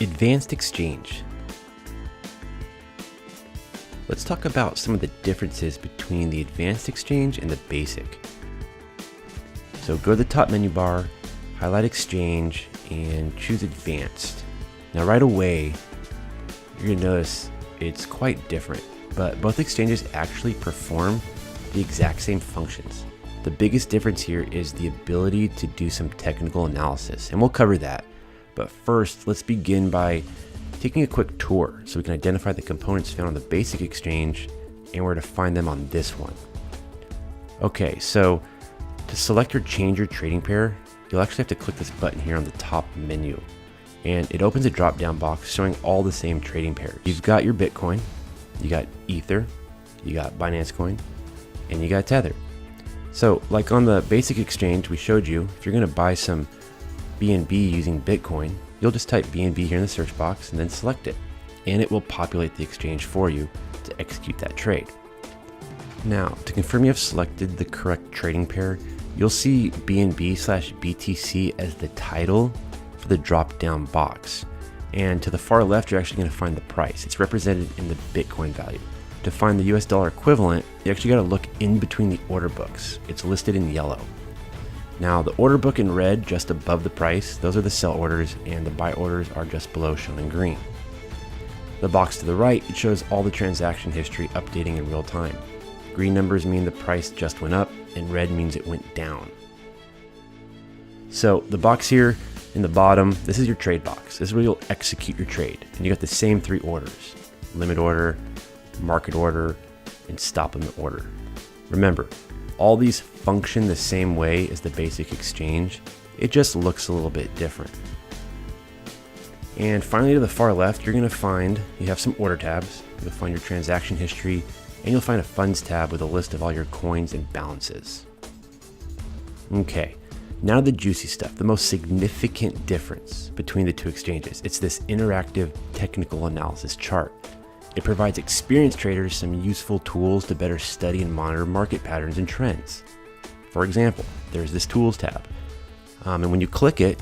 Advanced exchange. Let's talk about some of the differences between the advanced exchange and the basic. So go to the top menu bar, highlight exchange, and choose advanced. Now right away, you're gonna notice it's quite different, but both exchanges actually perform the exact same functions. The biggest difference here is the ability to do some technical analysis, and we'll cover that. But first, let's begin by taking a quick tour so we can identify the components found on the basic exchange and where to find them on this one. Okay, so to select or change your trading pair, you'll actually have to click this button here on the top menu. And it opens a drop-down box showing all the same trading pairs. You've got your Bitcoin, you got Ether, you got Binance Coin, and you got Tether. So like on the basic exchange we showed you, if you're gonna buy some BNB using Bitcoin, you'll just type BNB here in the search box and then select it, and it will populate the exchange for you to execute that trade. Now, to confirm you have selected the correct trading pair, you'll see BNB/BTC as the title for the drop-down box. And to the far left, you're actually going to find the price. It's represented in the Bitcoin value. To find the US dollar equivalent, you actually got to look in between the order books. It's listed in yellow. Now, the order book in red just above the price, those are the sell orders, and the buy orders are just below, shown in green. The box to the right, it shows all the transaction history updating in real time. Green numbers mean the price just went up, and red means it went down. So the box here in the bottom, this is your trade box. This is where you'll execute your trade. And you got the same three orders: limit order, market order, and stop limit order. Remember, all these function the same way as the basic exchange. It just looks a little bit different. And finally, to the far left, you're going to find you have some order tabs. You'll find your transaction history, and you'll find a funds tab with a list of all your coins and balances. Okay, now the juicy stuff, the most significant difference between the two exchanges. It's this interactive technical analysis chart. It provides experienced traders some useful tools to better study and monitor market patterns and trends. For example, there's this tools tab. And when you click it,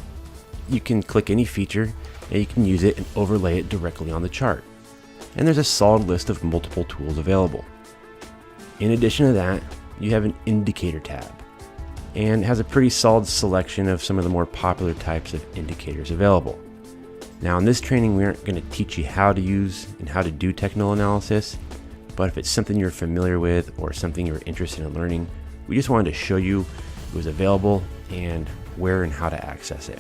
you can click any feature and you can use it and overlay it directly on the chart. And there's a solid list of multiple tools available. In addition to that, you have an indicator tab, and it has a pretty solid selection of some of the more popular types of indicators available. Now in this training, we aren't going to teach you how to use and how to do technical analysis, but if it's something you're familiar with or something you're interested in learning, we just wanted to show you it was available and where and how to access it.